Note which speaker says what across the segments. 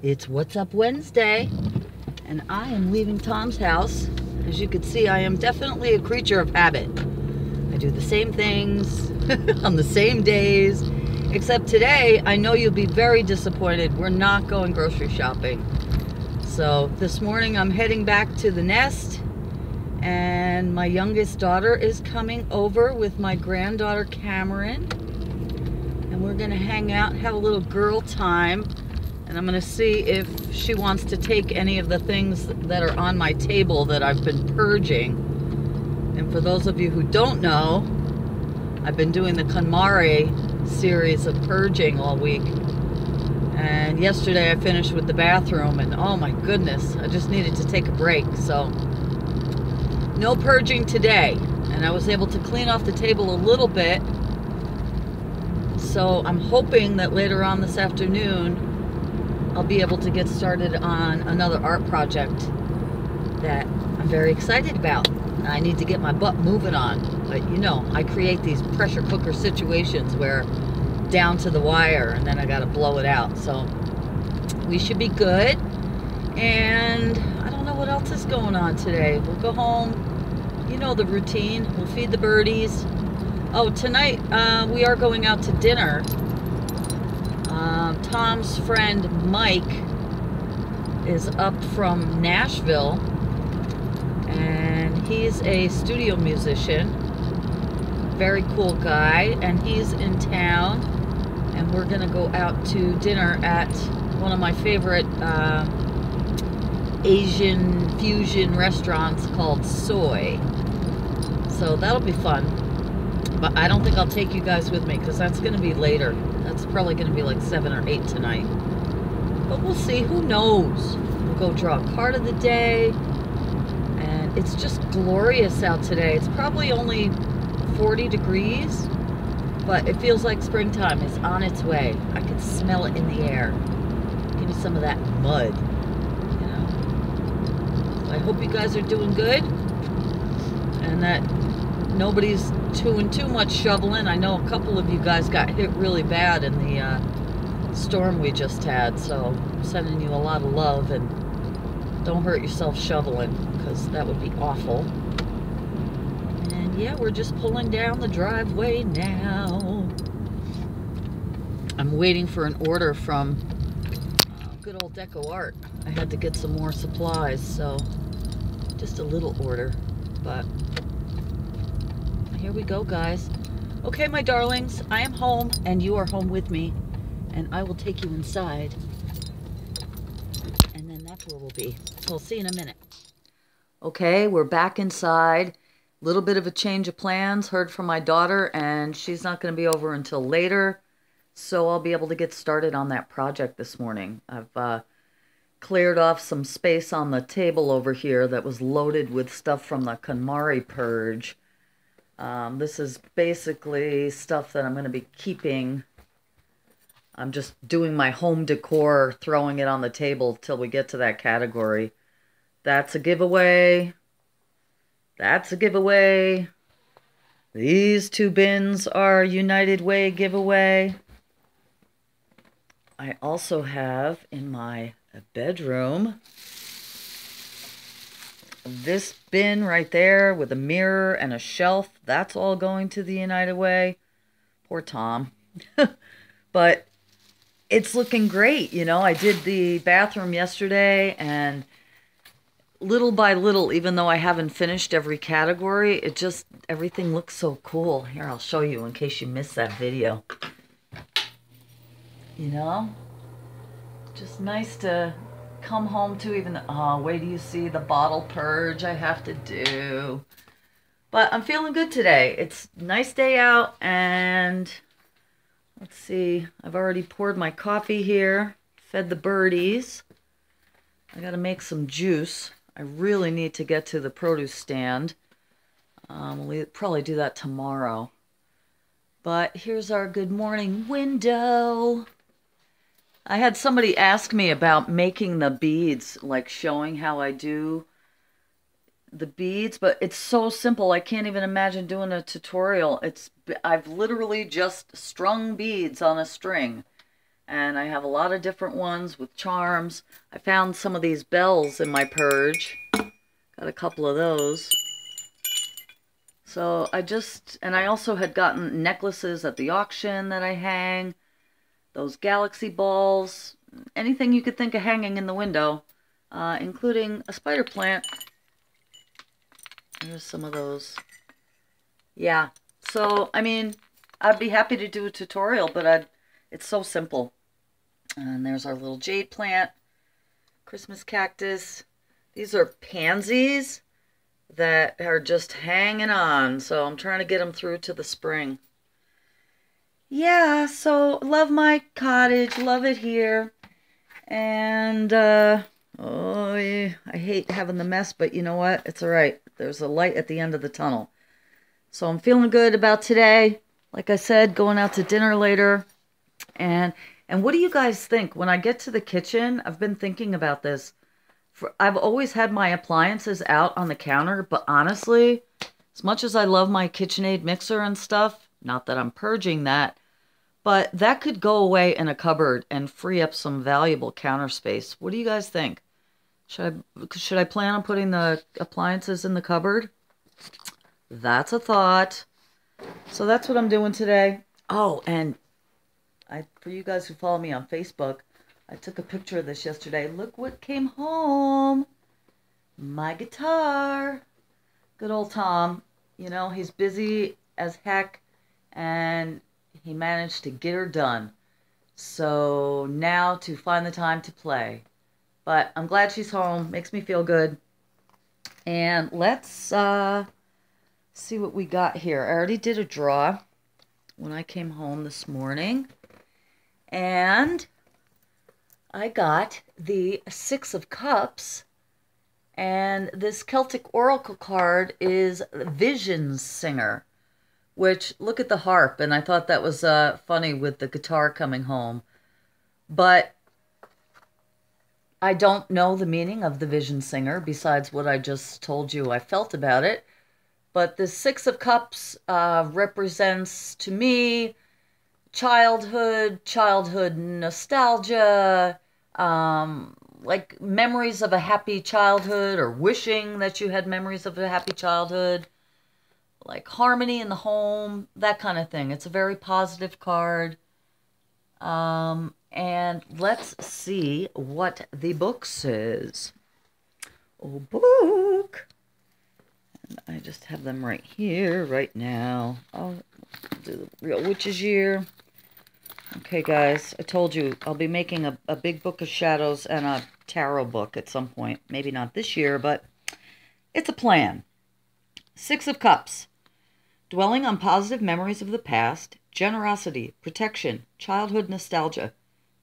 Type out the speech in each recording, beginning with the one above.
Speaker 1: It's What's Up Wednesday, and I am leaving Tom's house. As you can see, I am definitely a creature of habit. I do the same things on the same days, except today, I know you'll be very disappointed. We're not going grocery shopping. So this morning, I'm heading back to the nest, and my youngest daughter is coming over with my granddaughter, Cameron, and we're gonna hang out and have a little girl time. And I'm gonna see if she wants to take any of the things that are on my table that I've been purging. And for those of you who don't know, I've been doing the KonMari series of purging all week. And yesterday I finished with the bathroom, and oh my goodness, I just needed to take a break. So no purging today. And I was able to clean off the table a little bit. So I'm hoping that later on this afternoon I'll be able to get started on another art project that I'm very excited about. I need to get my butt moving on. But you know, I create these pressure cooker situations where down to the wire and then I gotta blow it out. So we should be good. And I don't know what else is going on today. We'll go home. You know the routine. We'll feed the birdies. Oh, tonight we are going out to dinner. Tom's friend Mike is up from Nashville, and he's a studio musician, very cool guy, and he's in town, and we're gonna go out to dinner at one of my favorite Asian fusion restaurants called Soy. So that'll be fun. But I don't think I'll take you guys with me because that's going to be later. That's probably going to be like 7 or 8 tonight. But we'll see. Who knows? We'll go draw a card of the day. And it's just glorious out today. It's probably only 40 degrees. But it feels like springtime is on its way. I can smell it in the air. Give me some of that mud. You know? So I hope you guys are doing good. And that nobody's doing too much shoveling. I know a couple of you guys got hit really bad in the storm we just had, so I'm sending you a lot of love, and don't hurt yourself shoveling because that would be awful. And yeah, we're just pulling down the driveway now. I'm waiting for an order from good old Deco Art. I had to get some more supplies, so just a little order, but here we go, guys. Okay, my darlings, I am home, and you are home with me, and I will take you inside, and then that's where we'll be. So I'll see you in a minute. Okay, we're back inside. Little bit of a change of plans. Heard from my daughter, and she's not going to be over until later, so I'll be able to get started on that project this morning. I've cleared off some space on the table over here that was loaded with stuff from the KonMari purge. This is basically stuff that I'm going to be keeping. I'm just doing my home decor, throwing it on the table till we get to that category. That's a giveaway. That's a giveaway. These 2 bins are United Way giveaway. I also have in my bedroom this bin right there with a mirror and a shelf. That's all going to the United Way. Poor Tom. But it's looking great. You know, I did the bathroom yesterday, and little by little, even though I haven't finished every category, it just, everything looks so cool. Here, I'll show you in case you missed that video. You know, just nice to come home to. Even oh, wait till you see the bottle purge I have to do. But I'm feeling good today. It's a nice day out, and let's see, I've already poured my coffee here, fed the birdies. I gotta make some juice. I really need to get to the produce stand. We'll probably do that tomorrow. But here's our good morning window. I had somebody ask me about making the beads, like showing how I do the beads, but it's so simple. I can't even imagine doing a tutorial. I've literally just strung beads on a string. And I have a lot of different ones with charms. I found some of these bells in my purge. Got a couple of those. So and I also had gotten necklaces at the auction that I hang. Those galaxy balls. Anything you could think of hanging in the window. Including a spider plant. There's some of those. Yeah. So, I mean, I'd be happy to do a tutorial, but it's so simple. And there's our little jade plant, Christmas cactus. These are pansies that are just hanging on. So I'm trying to get them through to the spring. Yeah, so love my cottage, love it here. And, oh, yeah, I hate having the mess, but you know what? It's all right. There's a light at the end of the tunnel. So I'm feeling good about today. Like I said, going out to dinner later. And what do you guys think? When I get to the kitchen, I've been thinking about this. I've always had my appliances out on the counter, but honestly, as much as I love my KitchenAid mixer and stuff, not that I'm purging that, but that could go away in a cupboard and free up some valuable counter space. What do you guys think? Should I plan on putting the appliances in the cupboard? That's a thought. So that's what I'm doing today. Oh, and for you guys who follow me on Facebook, I took a picture of this yesterday. Look what came home. My guitar. Good old Tom. You know, he's busy as heck, and he managed to get her done. So now to find the time to play. But I'm glad she's home. Makes me feel good. And let's see what we got here. I already did a draw when I came home this morning. And I got the Six of Cups. And this Celtic Oracle card is Vision Singer. Which, look at the harp. And I thought that was funny with the guitar coming home. But I don't know the meaning of the Vision Singer besides what I just told you I felt about it. But the Six of Cups represents, to me, childhood nostalgia, like memories of a happy childhood or wishing that you had memories of a happy childhood, like harmony in the home, that kind of thing. It's a very positive card. And let's see what the book says. Oh, book. And I just have them right here, right now. I'll do the Real Witch's Year. Okay, guys, I told you I'll be making a big book of shadows and a tarot book at some point. Maybe not this year, but it's a plan. Six of Cups. Dwelling on positive memories of the past, generosity, protection, childhood nostalgia,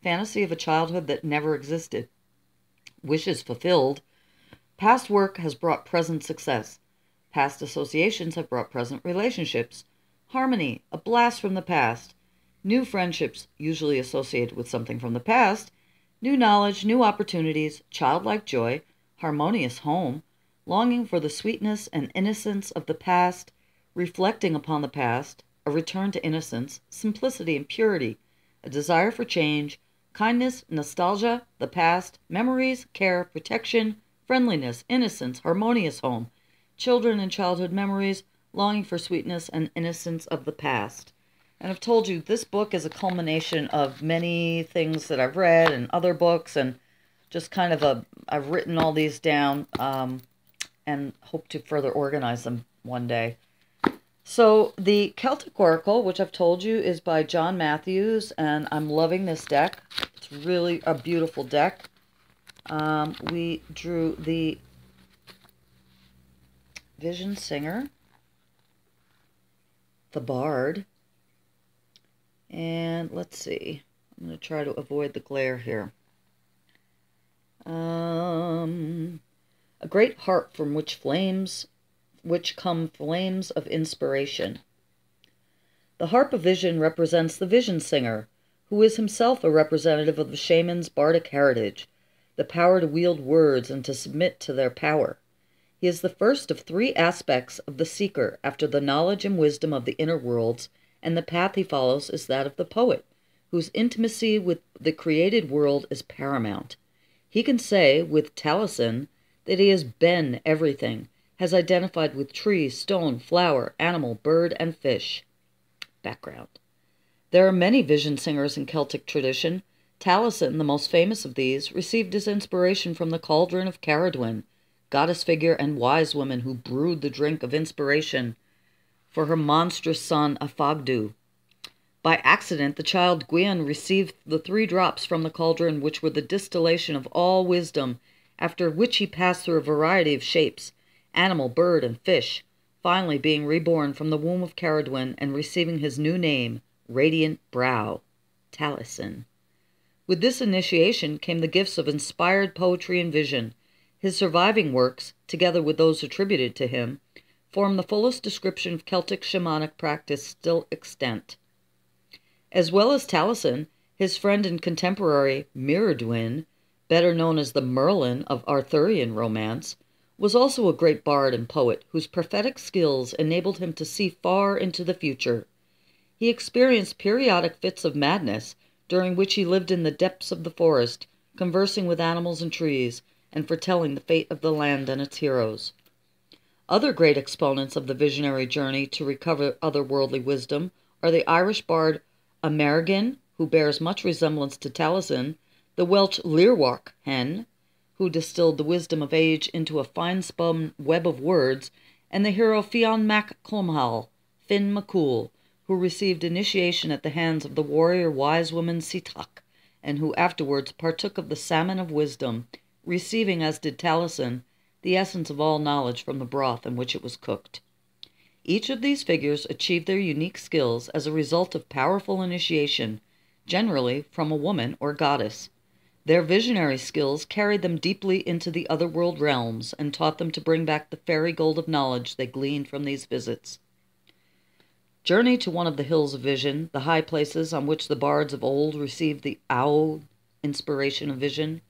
Speaker 1: fantasy of a childhood that never existed, wishes fulfilled. Past work has brought present success. Past associations have brought present relationships. Harmony, a blast from the past. New friendships, usually associated with something from the past. New knowledge, new opportunities, childlike joy, harmonious home, longing for the sweetness and innocence of the past, reflecting upon the past, a return to innocence, simplicity and purity, a desire for change, kindness, nostalgia, the past, memories, care, protection, friendliness, innocence, harmonious home, children and childhood memories, longing for sweetness and innocence of the past. And I've told you, this book is a culmination of many things that I've read and other books, and just kind of I've written all these down and hope to further organize them one day. So the Celtic Oracle, which I've told you, is by John Matthews, and I'm loving this deck. It's really a beautiful deck. We drew the Vision Singer, the Bard, and let's see. I'm going to try to avoid the glare here. A great harp from which come flames of inspiration. The harp of vision represents the Vision Singer, who is himself a representative of the shaman's bardic heritage, the power to wield words and to submit to their power. He is the first of three aspects of the seeker after the knowledge and wisdom of the inner worlds, and the path he follows is that of the poet, whose intimacy with the created world is paramount. He can say, with Taliesin, that he has been everything, has identified with tree, stone, flower, animal, bird, and fish. Background. There are many vision singers in Celtic tradition. Taliesin, the most famous of these, received his inspiration from the cauldron of Caradwyn, goddess figure and wise woman who brewed the drink of inspiration for her monstrous son Afagdu. By accident, the child Gwion received the 3 drops from the cauldron, which were the distillation of all wisdom, after which he passed through a variety of shapes, animal, bird, and fish, finally being reborn from the womb of Caradwyn and receiving his new name, Radiant Brow, Taliesin. With this initiation came the gifts of inspired poetry and vision. His surviving works, together with those attributed to him, form the fullest description of Celtic shamanic practice still extant. As well as Taliesin, his friend and contemporary Myrddwyn, better known as the Merlin of Arthurian romance, was also a great bard and poet whose prophetic skills enabled him to see far into the future. He experienced periodic fits of madness, during which he lived in the depths of the forest, conversing with animals and trees, and foretelling the fate of the land and its heroes. Other great exponents of the visionary journey to recover otherworldly wisdom are the Irish bard Amergin, who bears much resemblance to Taliesin, the Welsh Llywelyn hen, who distilled the wisdom of age into a fine-spun web of words, and the hero Fionn mac Clonmhal, Finn MacCool, who received initiation at the hands of the warrior wise woman Sitach, and who afterwards partook of the salmon of wisdom, receiving, as did Taliesin, the essence of all knowledge from the broth in which it was cooked. Each of these figures achieved their unique skills as a result of powerful initiation, generally from a woman or goddess. Their visionary skills carried them deeply into the otherworld realms and taught them to bring back the fairy gold of knowledge they gleaned from these visits. Journey to one of the hills of vision, the high places on which the bards of old received the owl inspiration of vision.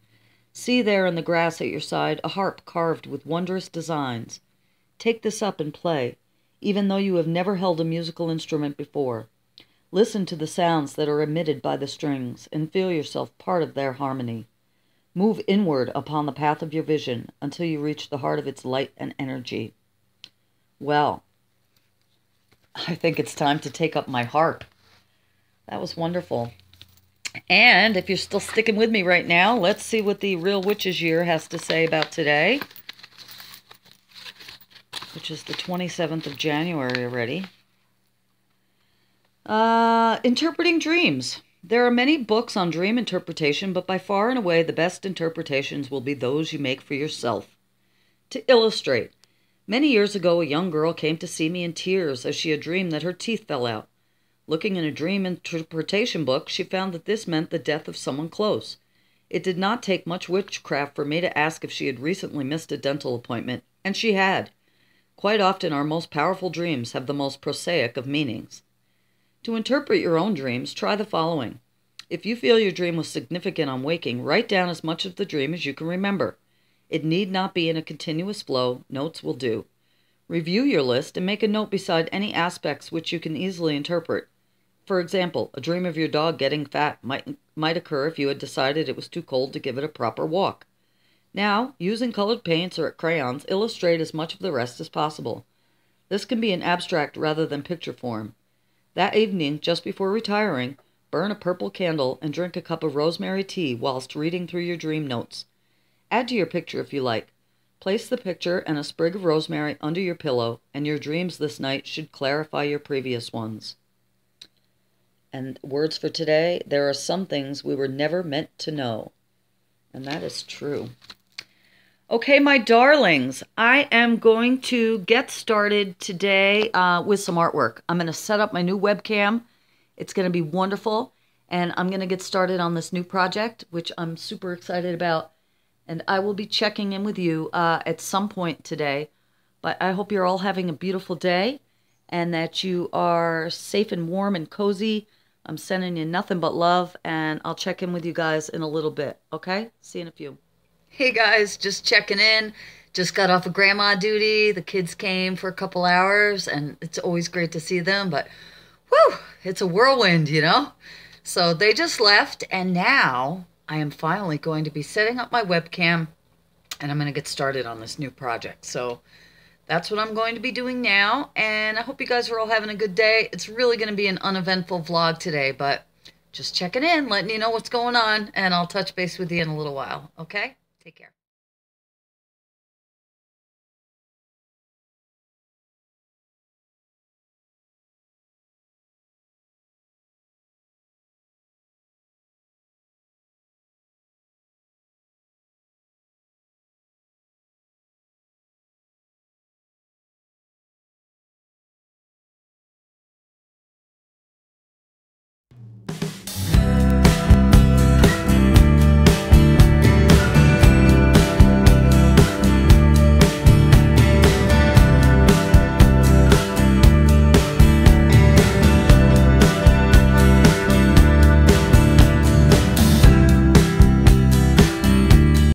Speaker 1: See there in the grass at your side a harp carved with wondrous designs. Take this up and play, even though you have never held a musical instrument before. Listen to the sounds that are emitted by the strings, and feel yourself part of their harmony. Move inward upon the path of your vision until you reach the heart of its light and energy. Well, I think it's time to take up my harp. That was wonderful. And if you're still sticking with me right now, let's see what the Real Witches Year has to say about today, which is the 27th of January already. Interpreting dreams. There are many books on dream interpretation, but by far and away the best interpretations will be those you make for yourself. To illustrate, many years ago a young girl came to see me in tears as she had dreamed that her teeth fell out. Looking in a dream interpretation book, she found that this meant the death of someone close. It did not take much witchcraft for me to ask if she had recently missed a dental appointment, and she had. Quite often our most powerful dreams have the most prosaic of meanings. To interpret your own dreams, try the following. If you feel your dream was significant on waking, write down as much of the dream as you can remember. It need not be in a continuous flow. Notes will do. Review your list and make a note beside any aspects which you can easily interpret. For example, a dream of your dog getting fat might occur if you had decided it was too cold to give it a proper walk. Now, using colored paints or crayons, illustrate as much of the rest as possible. This can be in abstract rather than picture form. That evening, just before retiring, burn a purple candle and drink a cup of rosemary tea whilst reading through your dream notes. Add to your picture if you like. Place the picture and a sprig of rosemary under your pillow, and your dreams this night should clarify your previous ones. And words for today, there are some things we were never meant to know. And that is true. Okay, my darlings, I am going to get started today with some artwork. I'm going to set up my new webcam. It's going to be wonderful. And I'm going to get started on this new project, which I'm super excited about. And I will be checking in with you at some point today. But I hope you're all having a beautiful day and that you are safe and warm and cozy. I'm sending you nothing but love, and I'll check in with you guys in a little bit, okay? See you in a few. Hey guys, just checking in. Just got off of grandma duty. The kids came for a couple hours, and it's always great to see them, but whew, it's a whirlwind, you know? So they just left, and now I am finally going to be setting up my webcam, and I'm going to get started on this new project. So that's what I'm going to be doing now, and I hope you guys are all having a good day. It's really going to be an uneventful vlog today, but just checking in, letting you know what's going on, and I'll touch base with you in a little while, okay? Take care.